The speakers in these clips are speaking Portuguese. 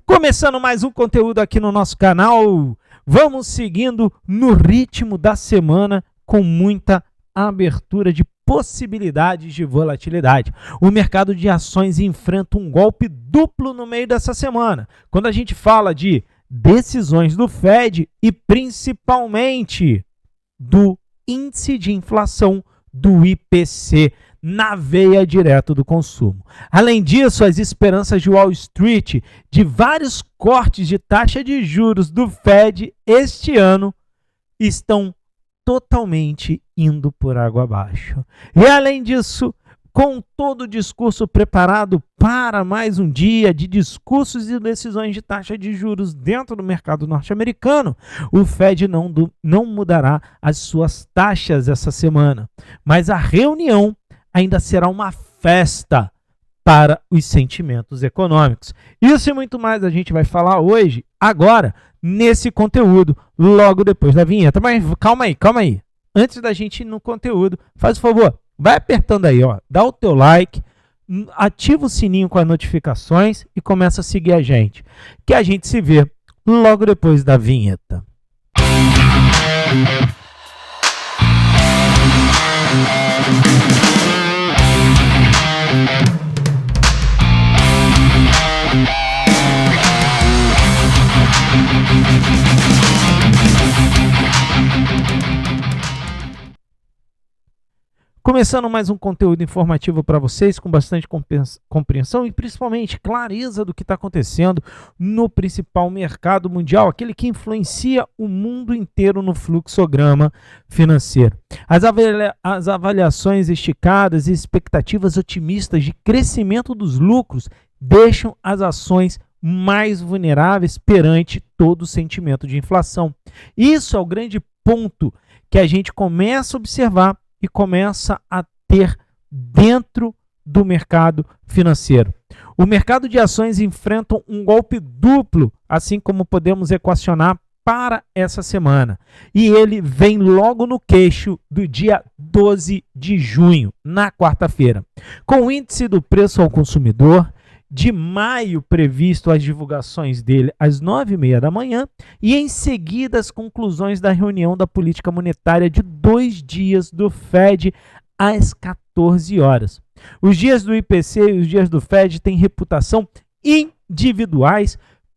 Começando mais um conteúdo aqui no nosso canal, vamos seguindo no ritmo da semana com muita abertura de possibilidades de volatilidade. O mercado de ações enfrenta um golpe duplo no meio dessa semana, quando a gente fala de decisões do Fed e principalmente do índice de inflação do IPC, na veia direto do consumo. Além disso, as esperanças de Wall Street de vários cortes de taxa de juros do Fed este ano estão totalmente indo por água abaixo. E além disso, com todo o discurso preparado para mais um dia de discursos e decisões de taxa de juros dentro do mercado norte-americano, o Fed não mudará as suas taxas essa semana, mas a reunião ainda será uma festa para os sentimentos econômicos. Isso e muito mais a gente vai falar hoje, agora, nesse conteúdo, logo depois da vinheta. Mas calma aí. Antes da gente ir no conteúdo, faz o favor, vai apertando aí, ó, dá o teu like, ativa o sininho com as notificações e começa a seguir a gente, que a gente se vê logo depois da vinheta. Começando mais um conteúdo informativo para vocês, com bastante compreensão e principalmente clareza do que está acontecendo no principal mercado mundial, aquele que influencia o mundo inteiro no fluxograma financeiro. As avaliações esticadas e expectativas otimistas de crescimento dos lucros deixam as ações mais vulneráveis perante todo o sentimento de inflação. Isso é o grande ponto que a gente começa a observar e começa a ter dentro do mercado financeiro. O mercado de ações enfrenta um golpe duplo, assim como podemos equacionar para essa semana. E ele vem logo no queixo do dia 12 de junho, na quarta-feira. Com o índice do preço ao consumidor de maio previsto as divulgações dele às 9h30 da manhã e em seguida as conclusões da reunião da política monetária de 2 dias do Fed às 14 horas. Os dias do IPC e os dias do Fed têm reputação individuais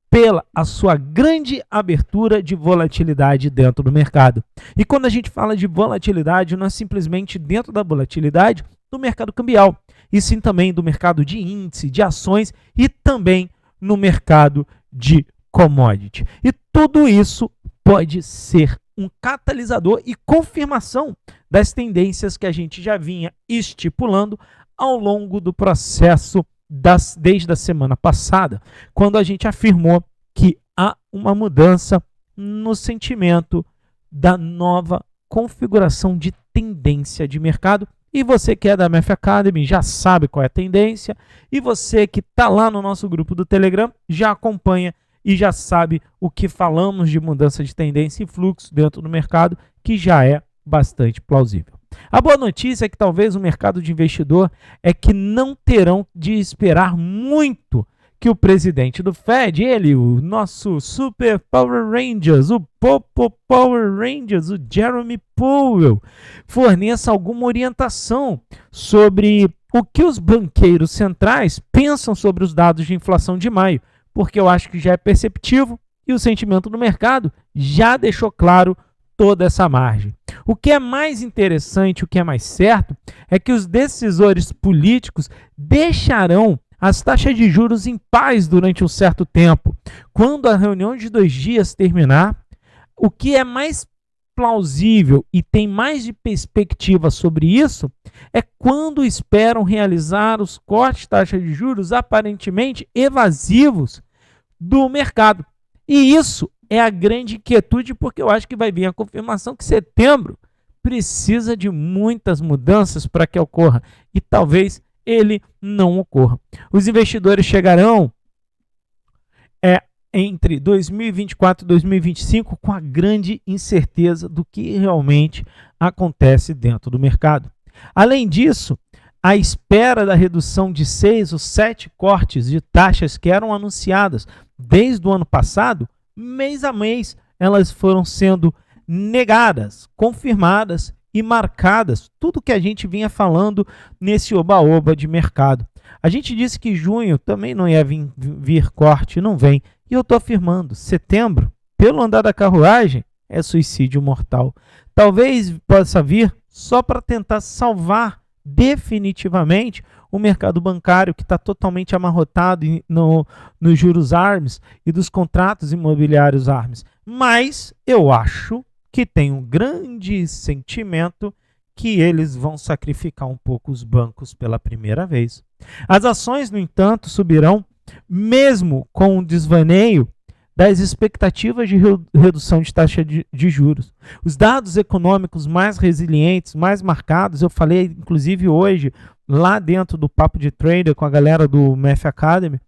pela a sua grande abertura de volatilidade dentro do mercado. E quando a gente fala de volatilidade, não é simplesmente dentro da volatilidade do mercado cambial, e sim também do mercado de índice, de ações e também no mercado de commodity. E tudo isso pode ser um catalisador e confirmação das tendências que a gente já vinha estipulando ao longo do processo desde a semana passada, quando a gente afirmou que há uma mudança no sentimento da nova configuração de tendência de mercado. E você que é da MF Academy já sabe qual é a tendência. E você que está lá no nosso grupo do Telegram já acompanha e já sabe o que falamos de mudança de tendência e fluxo dentro do mercado, que já é bastante plausível. A boa notícia é que talvez o mercado de investidor é que não terão de esperar muito que o presidente do Fed, o nosso Super Power Rangers, o Popo Power Rangers, o Jeremy Powell, forneça alguma orientação sobre o que os banqueiros centrais pensam sobre os dados de inflação de maio, porque eu acho que já é perceptível e o sentimento do mercado já deixou claro toda essa margem. O que é mais interessante, o que é mais certo, é que os decisores políticos deixarão as taxas de juros em paz durante um certo tempo. Quando a reunião de 2 dias terminar, o que é mais plausível e tem mais de perspectiva sobre isso é quando esperam realizar os cortes de taxa de juros aparentemente evasivos do mercado. E isso é a grande inquietude, porque eu acho que vai vir a confirmação que setembro precisa de muitas mudanças para que ocorra e talvez ele não ocorra. Os investidores chegarão entre 2024 e 2025 com a grande incerteza do que realmente acontece dentro do mercado. Além disso, à espera da redução de 6 ou 7 cortes de taxas que eram anunciadas desde o ano passado, mês a mês, elas foram sendo negadas, confirmadas e marcadas. Tudo que a gente vinha falando nesse oba-oba de mercado. A gente disse que junho também não ia vir corte, não vem. E eu estou afirmando, setembro, pelo andar da carruagem, é suicídio mortal. Talvez possa vir só para tentar salvar definitivamente o mercado bancário, que está totalmente amarrotado nos juros ARMs e dos contratos imobiliários ARMs. Mas eu acho que tem um grande sentimento que eles vão sacrificar um pouco os bancos pela primeira vez. As ações, no entanto, subirão, mesmo com o desvaneio das expectativas de redução de taxa de juros. Os dados econômicos mais resilientes, mais marcados, eu falei inclusive hoje, lá dentro do Papo de Trader com a galera do Math Academy,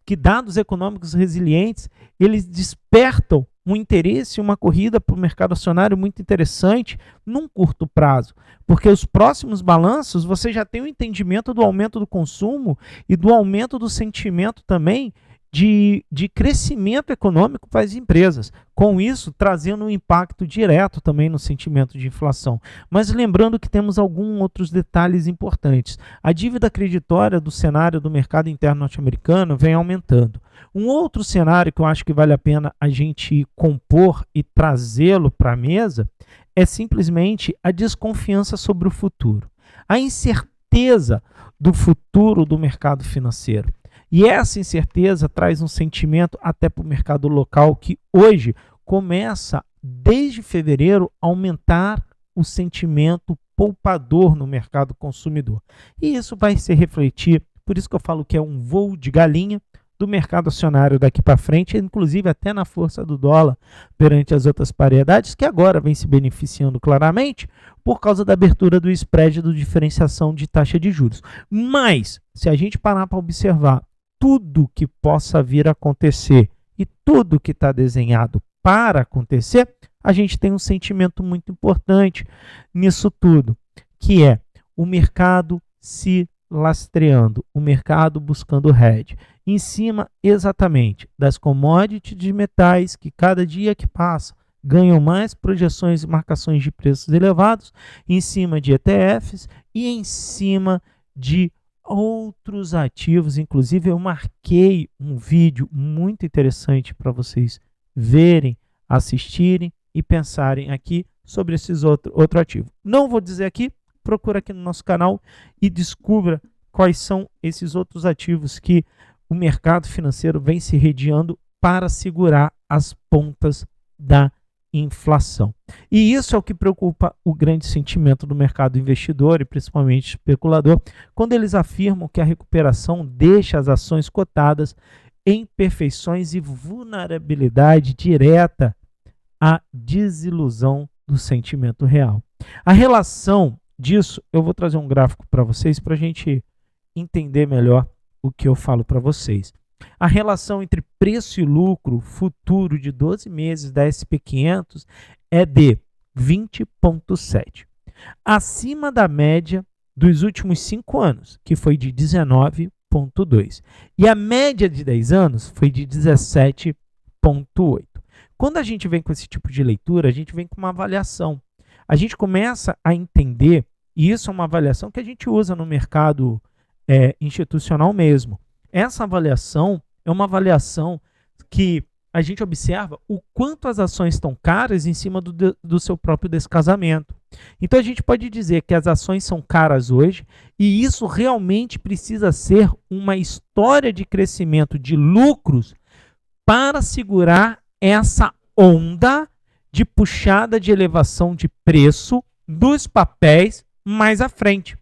que dados econômicos resilientes, eles despertam um interesse, uma corrida para o mercado acionário muito interessante num curto prazo, porque os próximos balanços você já tem o entendimento do aumento do consumo e do aumento do sentimento também de crescimento econômico para as empresas, com isso trazendo um impacto direto também no sentimento de inflação. Mas lembrando que temos alguns outros detalhes importantes. A dívida creditória do cenário do mercado interno norte-americano vem aumentando. Um outro cenário que eu acho que vale a pena a gente compor e trazê-lo para a mesa é simplesmente a desconfiança sobre o futuro, a incerteza do futuro do mercado financeiro. E essa incerteza traz um sentimento até para o mercado local que hoje começa, desde fevereiro, a aumentar o sentimento poupador no mercado consumidor. E isso vai se refletir, por isso que eu falo que é um voo de galinha do mercado acionário daqui para frente, inclusive até na força do dólar perante as outras paridades, que agora vem se beneficiando claramente por causa da abertura do spread do diferenciação de taxa de juros. Mas, se a gente parar para observar tudo que possa vir a acontecer e tudo que está desenhado para acontecer, a gente tem um sentimento muito importante nisso tudo, que é o mercado se lastreando, o mercado buscando hedge, em cima exatamente das commodities de metais que cada dia que passa ganham mais projeções e marcações de preços elevados, em cima de ETFs e em cima de outros ativos. Inclusive eu marquei um vídeo muito interessante para vocês verem, assistirem e pensarem aqui sobre esses outro ativo. Não vou dizer aqui, procura aqui no nosso canal e descubra quais são esses outros ativos que o mercado financeiro vem se redeando para segurar as pontas da inflação. E isso é o que preocupa o grande sentimento do mercado investidor e principalmente especulador, quando eles afirmam que a recuperação deixa as ações cotadas em imperfeições e vulnerabilidade direta à desilusão do sentimento real. A relação disso, eu vou trazer um gráfico para vocês para a gente entender melhor o que eu falo para vocês. A relação entre preço e lucro futuro de 12 meses da SP500 é de 20,7, acima da média dos últimos 5 anos, que foi de 19,2. E a média de 10 anos foi de 17,8. Quando a gente vem com esse tipo de leitura, a gente vem com uma avaliação. A gente começa a entender, e isso é uma avaliação que a gente usa no mercado institucional mesmo. Essa avaliação é uma avaliação que a gente observa o quanto as ações estão caras em cima do seu próprio descasamento. Então a gente pode dizer que as ações são caras hoje e isso realmente precisa ser uma história de crescimento de lucros para segurar essa onda de puxada de elevação de preço dos papéis mais à frente.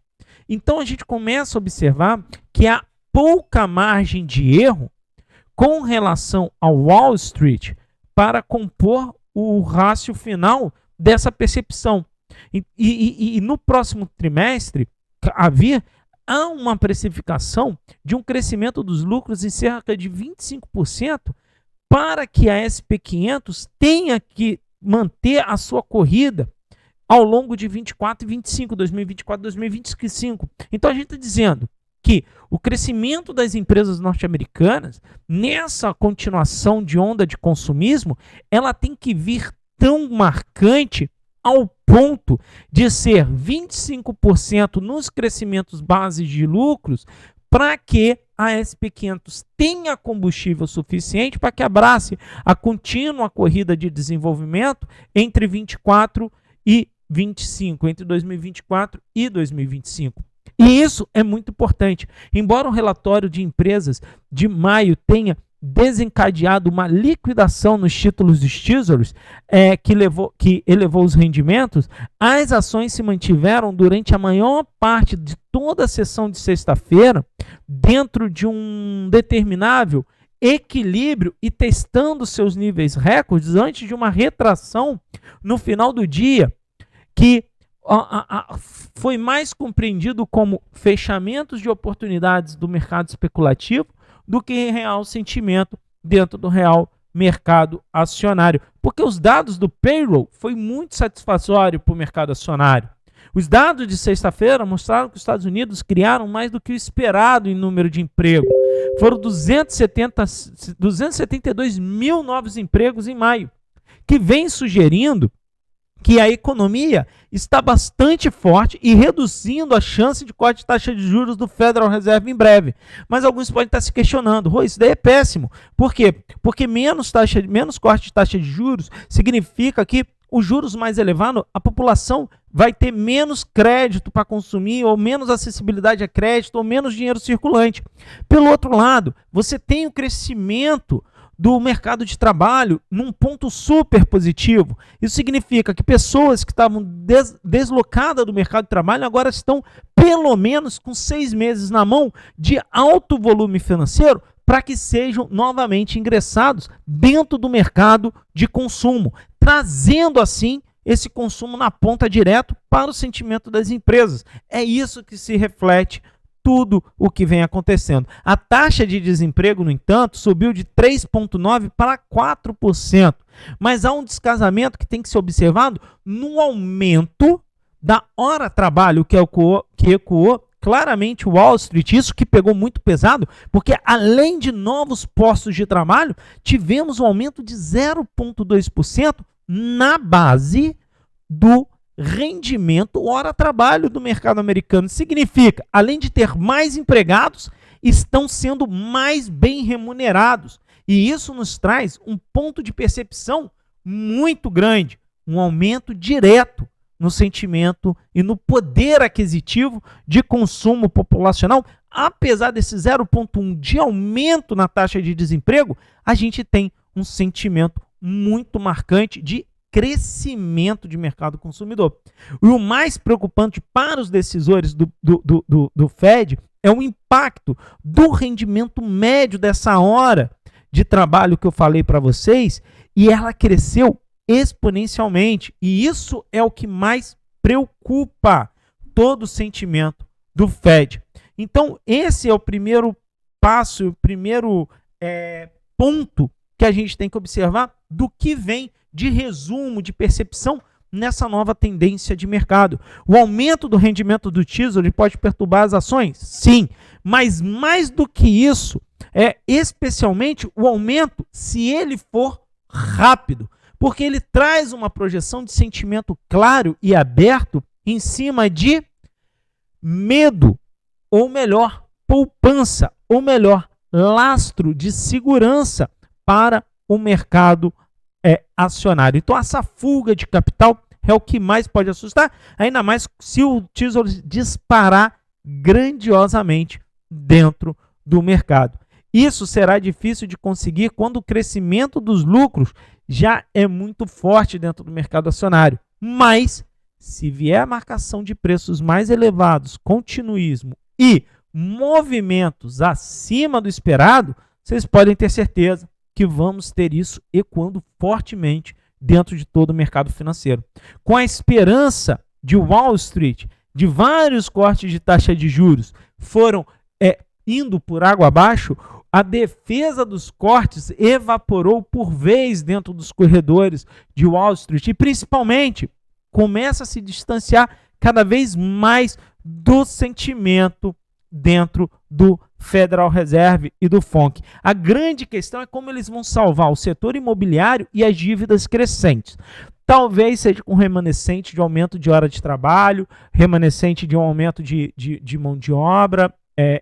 Então a gente começa a observar que há pouca margem de erro com relação ao Wall Street para compor o rácio final dessa percepção. E no próximo trimestre há uma precificação de um crescimento dos lucros em cerca de 25% para que a SP500 tenha que manter a sua corrida ao longo de 24 e 25, 2024 e 2025. Então a gente está dizendo que o crescimento das empresas norte-americanas, nessa continuação de onda de consumismo, ela tem que vir tão marcante ao ponto de ser 25% nos crescimentos bases de lucros, para que a SP500 tenha combustível suficiente para que abrace a contínua corrida de desenvolvimento entre 24 e 25, entre 2024 e 2025. E isso é muito importante. Embora o relatório de empresas de maio tenha desencadeado uma liquidação nos títulos dos Tesoros, que elevou os rendimentos, as ações se mantiveram durante a maior parte de toda a sessão de sexta-feira dentro de um determinável equilíbrio e testando seus níveis recordes antes de uma retração no final do dia, que foi mais compreendido como fechamentos de oportunidades do mercado especulativo do que real sentimento dentro do real mercado acionário. Porque os dados do payroll foi muito satisfatório para o mercado acionário. Os dados de sexta-feira mostraram que os Estados Unidos criaram mais do que o esperado em número de emprego. Foram 272 mil novos empregos em maio, que vem sugerindo que a economia está bastante forte e reduzindo a chance de corte de taxa de juros do Federal Reserve em breve. Mas alguns podem estar se questionando, isso daí é péssimo. Por quê? Porque menos corte de taxa de juros significa que os juros mais elevados, a população vai ter menos crédito para consumir, ou menos acessibilidade a crédito, ou menos dinheiro circulante. Pelo outro lado, você tem o crescimento do mercado de trabalho num ponto super positivo. Isso significa que pessoas que estavam deslocadas do mercado de trabalho agora estão pelo menos com 6 meses na mão de alto volume financeiro para que sejam novamente ingressados dentro do mercado de consumo, trazendo assim esse consumo na ponta direto para o sentimento das empresas. É isso que se reflete tudo o que vem acontecendo. A taxa de desemprego, no entanto, subiu de 3,9% para 4%. Mas há um descasamento que tem que ser observado no aumento da hora trabalho, que ecoou claramente o Wall Street. Isso que pegou muito pesado, porque além de novos postos de trabalho, tivemos um aumento de 0,2% na base do rendimento hora-trabalho do mercado americano. Significa, além de ter mais empregados, estão sendo mais bem remunerados. E isso nos traz um ponto de percepção muito grande, um aumento direto no sentimento e no poder aquisitivo de consumo populacional. Apesar desse 0,1 de aumento na taxa de desemprego, a gente tem um sentimento muito marcante de crescimento de mercado consumidor. E o mais preocupante para os decisores do Fed é o impacto do rendimento médio dessa hora de trabalho que eu falei para vocês, e ela cresceu exponencialmente. E isso é o que mais preocupa todo o sentimento do Fed. Então, esse é o primeiro passo, o primeiro ponto que a gente tem que observar do que vem de resumo, de percepção nessa nova tendência de mercado. O aumento do rendimento do Tesouro pode perturbar as ações? Sim, mas mais do que isso, especialmente o aumento, se ele for rápido, porque ele traz uma projeção de sentimento claro e aberto em cima de medo, ou melhor, poupança, ou melhor, lastro de segurança para o mercado acionário. Então, essa fuga de capital é o que mais pode assustar, ainda mais se o Tesouro disparar grandiosamente dentro do mercado. Isso será difícil de conseguir quando o crescimento dos lucros já é muito forte dentro do mercado acionário. Mas, se vier a marcação de preços mais elevados, continuismo e movimentos acima do esperado, vocês podem ter certeza que vamos ter isso ecoando fortemente dentro de todo o mercado financeiro. Com a esperança de Wall Street, de vários cortes de taxa de juros foram indo por água abaixo, a defesa dos cortes evaporou por vez dentro dos corredores de Wall Street e, principalmente, começa a se distanciar cada vez mais do sentimento dentro do Federal Reserve e do FONC. A grande questão é como eles vão salvar o setor imobiliário e as dívidas crescentes. Talvez seja com remanescente de aumento de hora de trabalho, remanescente de um aumento de mão de obra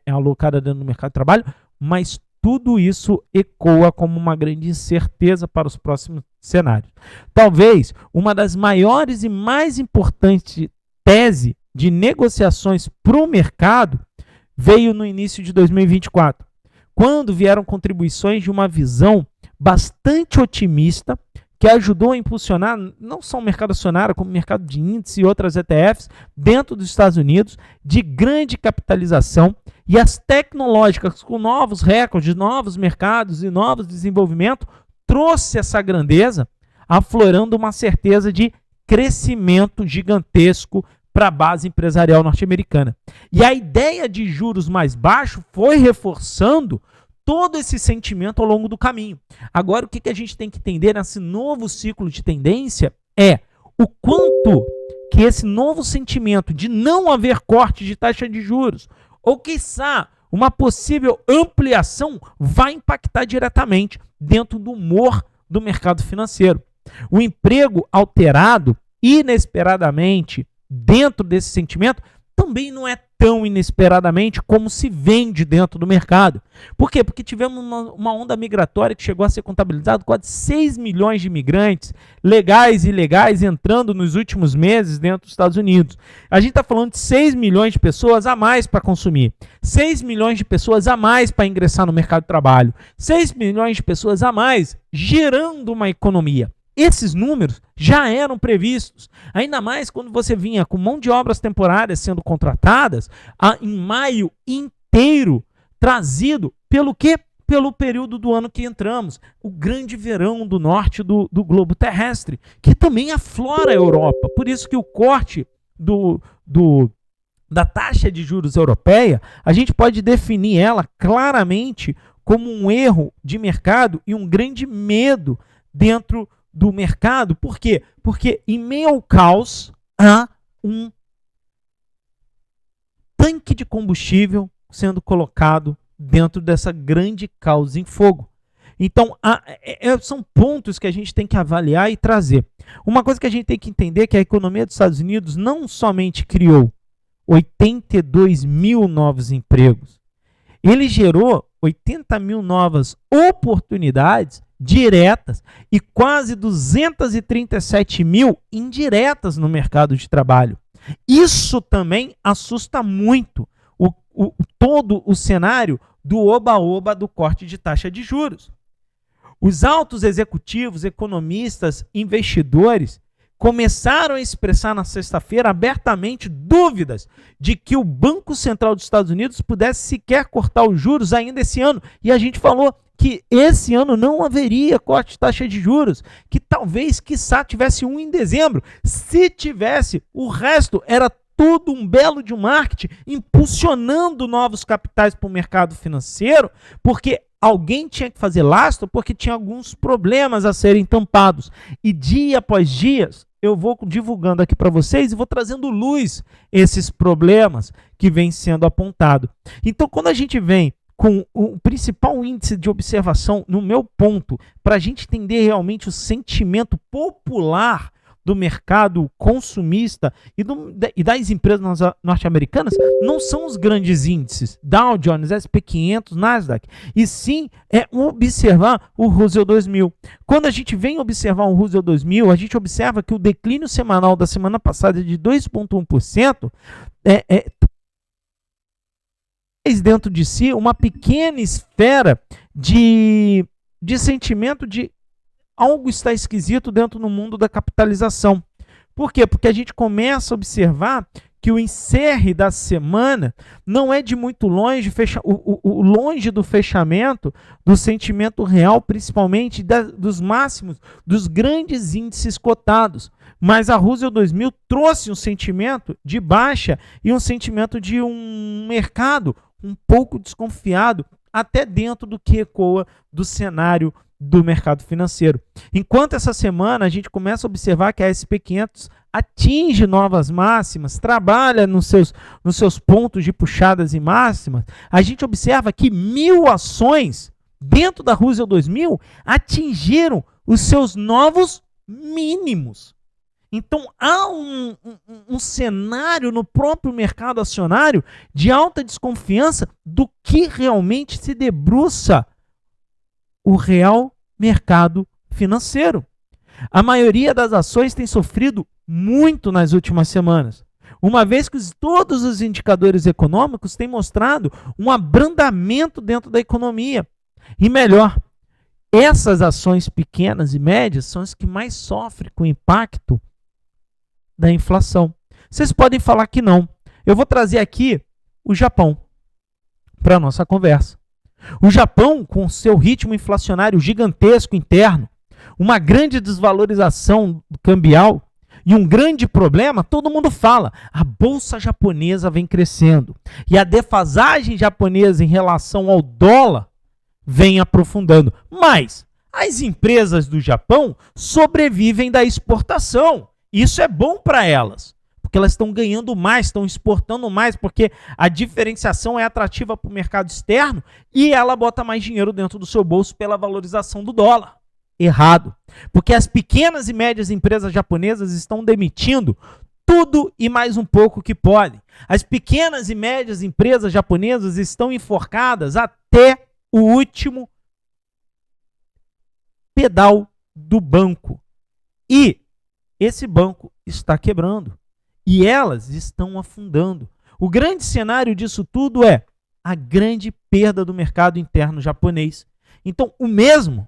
alocada dentro do mercado de trabalho, mas tudo isso ecoa como uma grande incerteza para os próximos cenários. Talvez uma das maiores e mais importantes teses de negociações para o mercado veio no início de 2024, quando vieram contribuições de uma visão bastante otimista que ajudou a impulsionar não só o mercado acionário, como o mercado de índice e outras ETFs dentro dos Estados Unidos, de grande capitalização, e as tecnológicas com novos recordes, novos mercados e novos desenvolvimentos, trouxe essa grandeza, aflorando uma certeza de crescimento gigantesco para a base empresarial norte-americana. E a ideia de juros mais baixos foi reforçando todo esse sentimento ao longo do caminho. Agora, o que a gente tem que entender nesse novo ciclo de tendência é o quanto que esse novo sentimento de não haver corte de taxa de juros, ou quiçá uma possível ampliação, vai impactar diretamente dentro do humor do mercado financeiro. O emprego alterado inesperadamente dentro desse sentimento também não é tão inesperadamente como se vende dentro do mercado. Por quê? Porque tivemos uma onda migratória que chegou a ser contabilizado quase 6 milhões de imigrantes, legais e ilegais, entrando nos últimos meses dentro dos Estados Unidos. A gente está falando de 6 milhões de pessoas a mais para consumir, 6 milhões de pessoas a mais para ingressar no mercado de trabalho, 6 milhões de pessoas a mais gerando uma economia. Esses números já eram previstos, ainda mais quando você vinha com mão de obras temporárias sendo contratadas em maio inteiro, trazido pelo quê? Pelo período do ano que entramos, o grande verão do norte do globo terrestre, que também aflora a Europa. Por isso que o corte da taxa de juros europeia, a gente pode definir ela claramente como um erro de mercado e um grande medo dentro do mercado. Por quê? Porque em meio ao caos há um tanque de combustível sendo colocado dentro dessa grande causa em fogo. Então, são pontos que a gente tem que avaliar e trazer. Uma coisa que a gente tem que entender é que a economia dos Estados Unidos não somente criou 82 mil novos empregos, ele gerou 80 mil novas oportunidades diretas e quase 237 mil indiretas no mercado de trabalho. Isso também assusta muito todo o cenário do oba-oba do corte de taxa de juros. Os altos executivos, economistas, investidores começaram a expressar na sexta-feira abertamente dúvidas de que o Banco Central dos Estados Unidos pudesse sequer cortar os juros ainda esse ano. E a gente falou que esse ano não haveria corte de taxa de juros, que talvez, quiçá, tivesse um em dezembro. Se tivesse, o resto era tudo um belo de um marketing, impulsionando novos capitais para o mercado financeiro, porque alguém tinha que fazer lastro, porque tinha alguns problemas a serem tampados. E dia após dia, eu vou divulgando aqui para vocês e vou trazendo luz esses problemas que vêm sendo apontados. Então, quando a gente vem com o principal índice de observação, no meu ponto, para a gente entender realmente o sentimento popular do mercado consumista e das empresas norte-americanas, não são os grandes índices, Dow Jones, S&P 500, Nasdaq, e sim observar o Russell 2000. Quando a gente vem observar o Russell 2000, a gente observa que o declínio semanal da semana passada de 2,1% dentro de si uma pequena esfera de sentimento de algo está esquisito dentro do mundo da capitalização. Por quê? Porque a gente começa a observar que o encerre da semana não é de muito longe, longe do fechamento do sentimento real, principalmente dos máximos dos grandes índices cotados. Mas a Russell 2000 trouxe um sentimento de baixa e um sentimento de um mercado um pouco desconfiado, até dentro do que ecoa do cenário do mercado financeiro. Enquanto essa semana a gente começa a observar que a SP500 atinge novas máximas, trabalha nos seus pontos de puxadas e máximas, a gente observa que 1.000 ações dentro da Russell 2000 atingiram os seus novos mínimos. Então, há um cenário no próprio mercado acionário de alta desconfiança do que realmente se debruça o real mercado financeiro. A maioria das ações tem sofrido muito nas últimas semanas, uma vez que todos os indicadores econômicos têm mostrado um abrandamento dentro da economia. E melhor, essas ações pequenas e médias são as que mais sofrem com o impacto da inflação. Vocês podem falar que não. Eu vou trazer aqui o Japão para a nossa conversa. O Japão, com seu ritmo inflacionário gigantesco interno, uma grande desvalorização cambial e um grande problema, todo mundo fala, a bolsa japonesa vem crescendo e a defasagem japonesa em relação ao dólar vem aprofundando. Mas as empresas do Japão sobrevivem da exportação. Isso é bom para elas, porque elas estão ganhando mais, estão exportando mais, porque a diferenciação é atrativa para o mercado externo e ela bota mais dinheiro dentro do seu bolso pela valorização do dólar. Errado, porque as pequenas e médias empresas japonesas estão demitindo tudo e mais um pouco que podem. As pequenas e médias empresas japonesas estão enforcadas até o último pedal do banco. E esse banco está quebrando. E elas estão afundando. O grande cenário disso tudo é a grande perda do mercado interno japonês. Então, o mesmo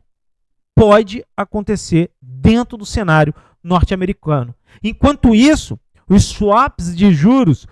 pode acontecer dentro do cenário norte-americano. Enquanto isso, os swaps de juros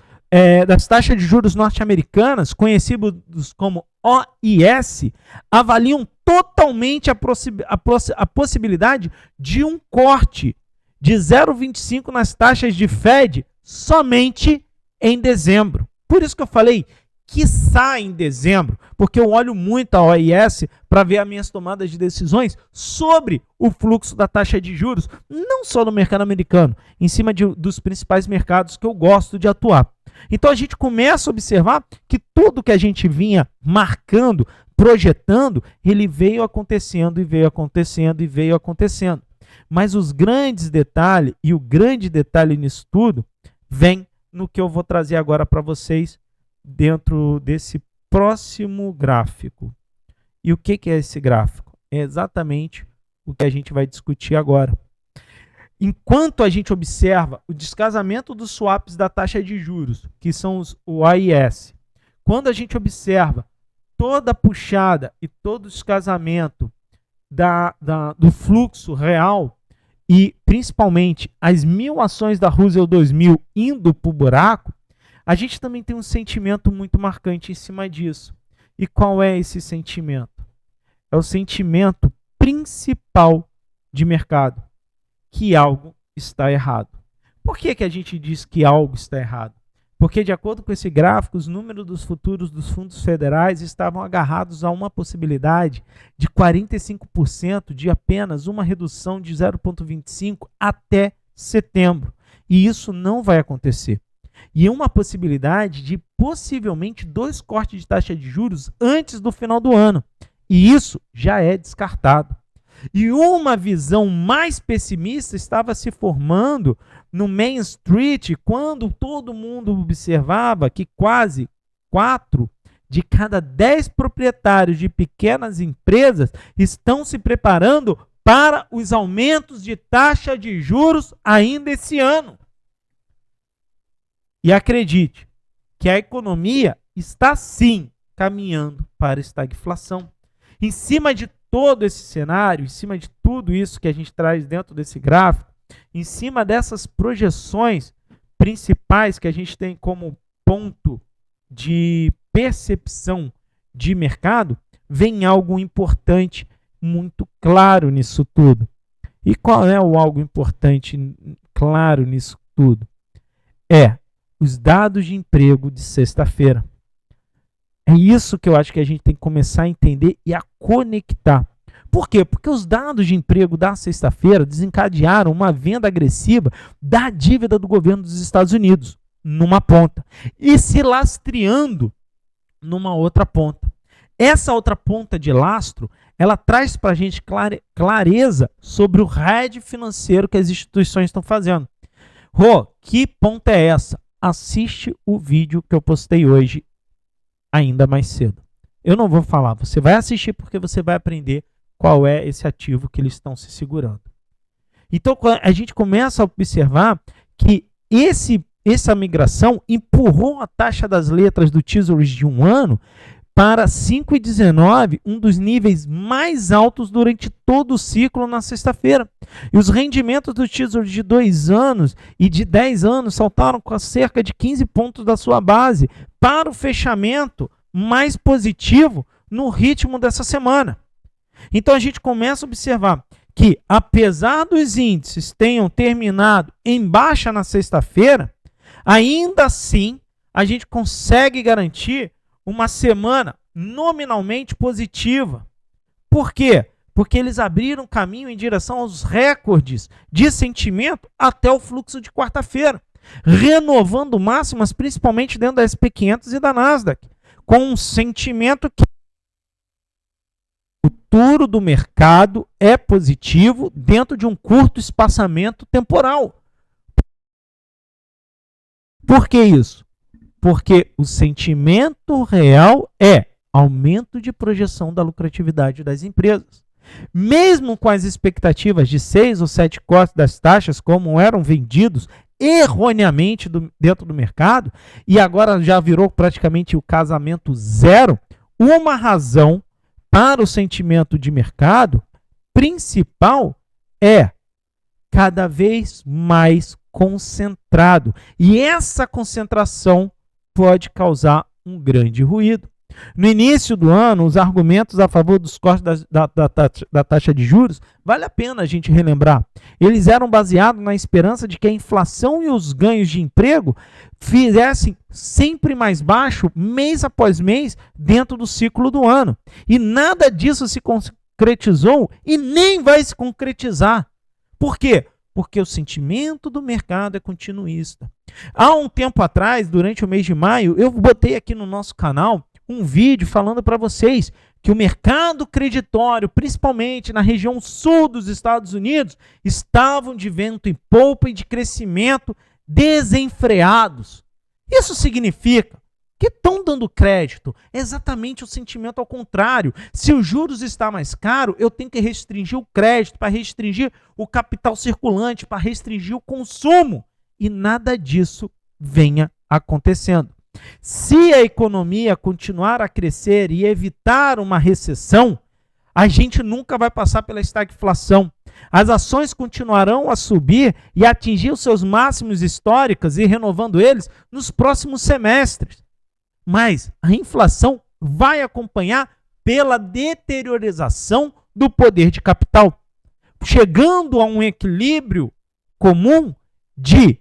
das taxas de juros norte-americanas, conhecidos como OIS, avaliam totalmente a possibilidade de um corte de 0,25 nas taxas de Fed somente em dezembro. Por isso que eu falei, quiçá em dezembro, porque eu olho muito a OIS para ver as minhas tomadas de decisões sobre o fluxo da taxa de juros, não só no mercado americano, em cima dos principais mercados que eu gosto de atuar. Então a gente começa a observar que tudo que a gente vinha marcando, projetando, ele veio acontecendo e veio acontecendo e veio acontecendo. Mas os grandes detalhes, e o grande detalhe nisso tudo, vem no que eu vou trazer agora para vocês dentro desse próximo gráfico. E o que é esse gráfico? É exatamente o que a gente vai discutir agora. Enquanto a gente observa o descasamento dos swaps da taxa de juros, que são o AIS, quando a gente observa toda a puxada e todo o descasamento do fluxo real, e principalmente as 1.000 ações da Russell 2000 indo para o buraco, a gente também tem um sentimento muito marcante em cima disso. E qual é esse sentimento? É o sentimento principal de mercado, que algo está errado. Por que a gente diz que algo está errado? Porque, de acordo com esse gráfico, os números dos futuros dos fundos federais estavam agarrados a uma possibilidade de 45% de apenas uma redução de 0,25 até setembro. E isso não vai acontecer. E uma possibilidade de possivelmente 2 cortes de taxa de juros antes do final do ano. E isso já é descartado. E uma visão mais pessimista estava se formando no Main Street, quando todo mundo observava que quase 4 de cada 10 proprietários de pequenas empresas estão se preparando para os aumentos de taxa de juros ainda esse ano. E acredite que a economia está sim caminhando para a estagflação. Em cima de todo esse cenário, em cima de tudo isso que a gente traz dentro desse gráfico, em cima dessas projeções principais que a gente tem como ponto de percepção de mercado, vem algo importante, muito claro nisso tudo. E qual é o algo importante, claro nisso tudo? É os dados de emprego de sexta-feira. É isso que eu acho que a gente tem que começar a entender e a conectar. Por quê? Porque os dados de emprego da sexta-feira desencadearam uma venda agressiva da dívida do governo dos Estados Unidos, numa ponta, e se lastreando numa outra ponta. Essa outra ponta de lastro, ela traz para a gente clareza sobre o hedge financeiro que as instituições estão fazendo. Rô, que ponta é essa? Assiste o vídeo que eu postei hoje, ainda mais cedo. Eu não vou falar, você vai assistir porque você vai aprender qual é esse ativo que eles estão se segurando. Então, a gente começa a observar que essa migração empurrou a taxa das letras do Tesoros de um ano para 5,19, um dos níveis mais altos durante todo o ciclo na sexta-feira. E os rendimentos do Tesouro de 2 anos e de 10 anos saltaram com cerca de 15 pontos da sua base para o fechamento mais positivo no ritmo dessa semana. Então a gente começa a observar que, apesar dos índices tenham terminado em baixa na sexta-feira, ainda assim a gente consegue garantir uma semana nominalmente positiva. Por quê? Porque eles abriram caminho em direção aos recordes de sentimento até o fluxo de quarta-feira, renovando máximas principalmente dentro da SP500 e da Nasdaq, com um sentimento que o futuro do mercado é positivo dentro de um curto espaçamento temporal. Por que isso? Porque o sentimento real é aumento de projeção da lucratividade das empresas. Mesmo com as expectativas de 6 ou 7 cortes das taxas, como eram vendidos erroneamente dentro do mercado, e agora já virou praticamente o casamento zero, uma razão para o sentimento de mercado principal é cada vez mais concentrado. E essa concentração pode causar um grande ruído. No início do ano, os argumentos a favor dos cortes da taxa de juros, vale a pena a gente relembrar. Eles eram baseados na esperança de que a inflação e os ganhos de emprego fizessem sempre mais baixo, mês após mês, dentro do ciclo do ano. E nada disso se concretizou e nem vai se concretizar. Por quê? Porque o sentimento do mercado é continuista. Há um tempo atrás, durante o mês de maio, eu botei aqui no nosso canal um vídeo falando para vocês que o mercado creditório, principalmente na região sul dos Estados Unidos, estavam de vento em polpa e de crescimento desenfreados. Isso significa que estão dando crédito. É exatamente o sentimento ao contrário. Se os juros está mais caro, eu tenho que restringir o crédito, para restringir o capital circulante, para restringir o consumo. E nada disso venha acontecendo. Se a economia continuar a crescer e evitar uma recessão, a gente nunca vai passar pela estagflação. As ações continuarão a subir e atingir os seus máximos históricos e renovando eles nos próximos semestres. Mas a inflação vai acompanhar pela deteriorização do poder de capital, chegando a um equilíbrio comum de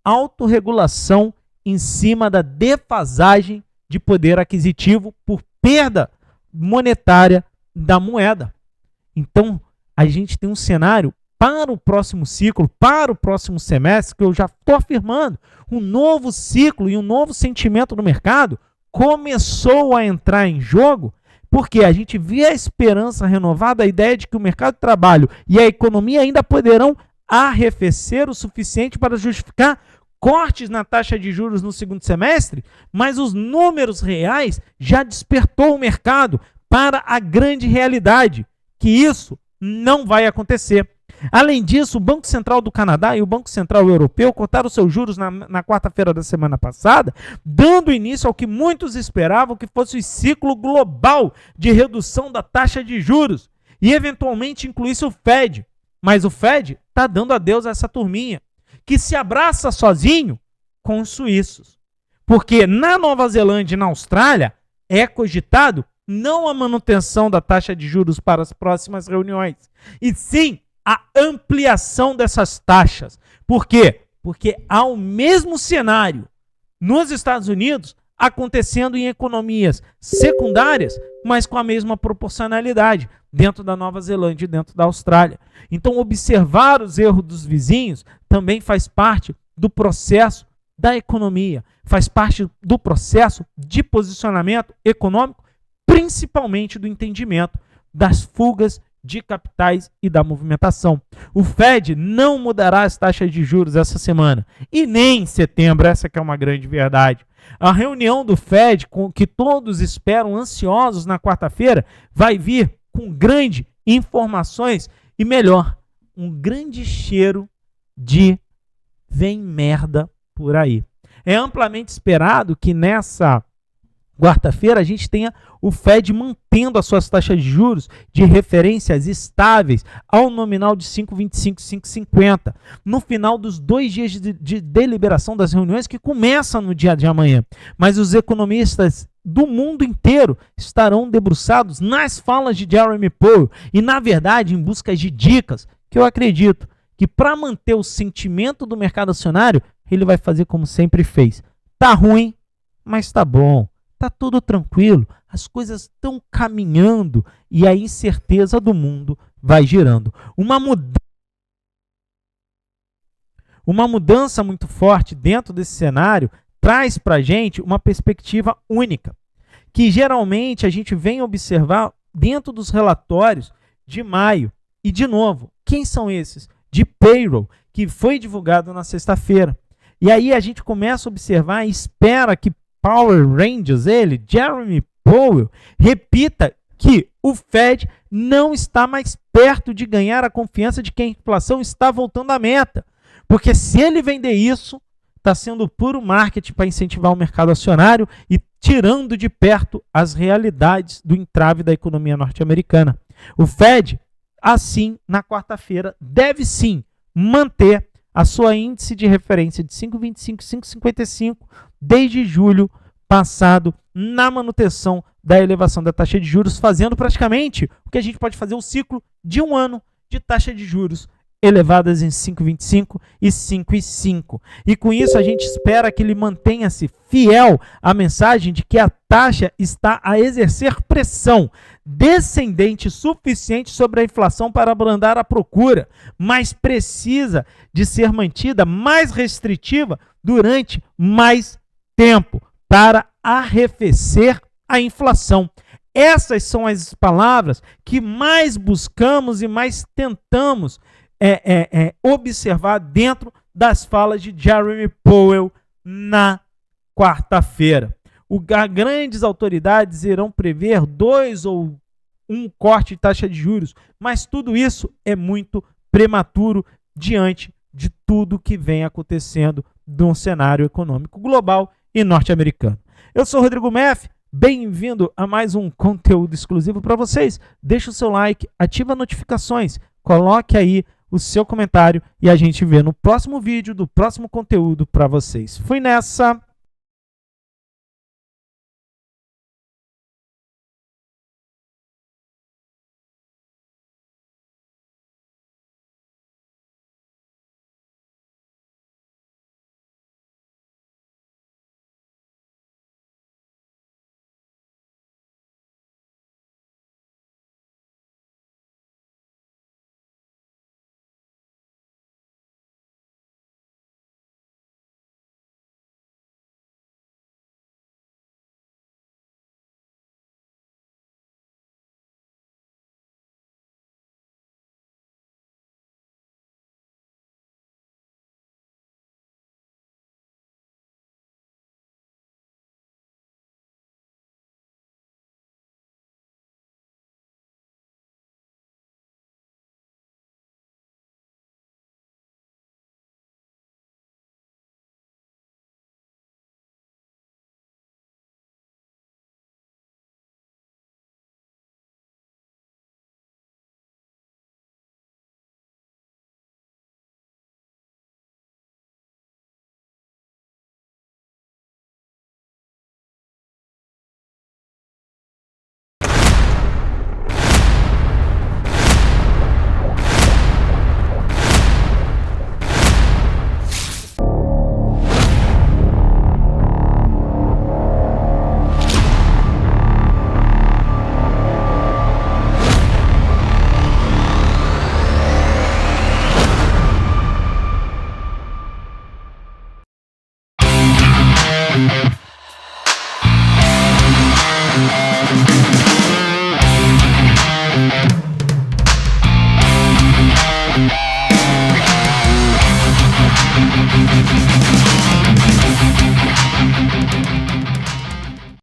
autorregulação em cima da defasagem de poder aquisitivo por perda monetária da moeda. Então, a gente tem um cenário para o próximo ciclo, para o próximo semestre, que eu já estou afirmando, um novo ciclo e um novo sentimento do mercado começou a entrar em jogo, porque a gente vê a esperança renovada, a ideia de que o mercado de trabalho e a economia ainda poderão arrefecer o suficiente para justificar cortes na taxa de juros no segundo semestre, mas os números reais já despertou o mercado para a grande realidade, que isso não vai acontecer. Além disso, o Banco Central do Canadá e o Banco Central Europeu cortaram seus juros na quarta-feira da semana passada, dando início ao que muitos esperavam que fosse o ciclo global de redução da taxa de juros e eventualmente incluísse o Fed. Mas o Fed está dando adeus a essa turminha, que se abraça sozinho com os suíços. Porque na Nova Zelândia e na Austrália é cogitado não a manutenção da taxa de juros para as próximas reuniões, e sim a ampliação dessas taxas. Por quê? Porque há o mesmo cenário nos Estados Unidos, acontecendo em economias secundárias, mas com a mesma proporcionalidade, dentro da Nova Zelândia e dentro da Austrália. Então, observar os erros dos vizinhos também faz parte do processo da economia, faz parte do processo de posicionamento econômico, principalmente do entendimento das fugas de capitais e da movimentação. O Fed não mudará as taxas de juros essa semana e nem em setembro, essa que é uma grande verdade. A reunião do Fed, que todos esperam ansiosos na quarta-feira, vai vir com grandes informações e, melhor, um grande cheiro de vem merda por aí. É amplamente esperado que nessa quarta-feira a gente tenha o Fed mantendo as suas taxas de juros de referências estáveis ao nominal de 5,25, 5,50 no final dos 2 dias de deliberação das reuniões que começam no dia de amanhã. Mas os economistas do mundo inteiro estarão debruçados nas falas de Jeremy Powell e, na verdade, em busca de dicas que eu acredito que para manter o sentimento do mercado acionário, ele vai fazer como sempre fez. Tá ruim, mas tá bom. Tá tudo tranquilo, as coisas estão caminhando e a incerteza do mundo vai girando. Uma mudança muito forte dentro desse cenário traz para a gente uma perspectiva única, que geralmente a gente vem observar dentro dos relatórios de maio. E, de novo, quem são esses? De payroll, que foi divulgado na sexta-feira. E aí a gente começa a observar e espera que Power Rangers, Jeremy Powell, repita que o Fed não está mais perto de ganhar a confiança de que a inflação está voltando à meta. Porque se ele vender isso, está sendo puro marketing para incentivar o mercado acionário e tirando de perto as realidades do entrave da economia norte-americana. O Fed, assim, na quarta-feira, deve sim manter a sua índice de referência de 5,25, 5,55 desde julho passado na manutenção da elevação da taxa de juros, fazendo praticamente o que a gente pode fazer um ciclo de um ano de taxa de juros elevadas em 5,25 e 5,5. E com isso a gente espera que ele mantenha-se fiel à mensagem de que a taxa está a exercer pressão descendente suficiente sobre a inflação para abrandar a procura, mas precisa de ser mantida mais restritiva durante mais tempo para arrefecer a inflação. Essas são as palavras que mais buscamos e mais tentamos observar dentro das falas de Jeremy Powell na quarta-feira. Grandes autoridades irão prever 2 ou 1 corte de taxa de juros, mas tudo isso é muito prematuro diante de tudo que vem acontecendo no cenário econômico global e norte-americano. Eu sou Rodrigo Meff, bem-vindo a mais um conteúdo exclusivo para vocês. Deixa o seu like, ativa as notificações, coloque aí o seu comentário e a gente vê no próximo vídeo do próximo conteúdo para vocês. Fui nessa!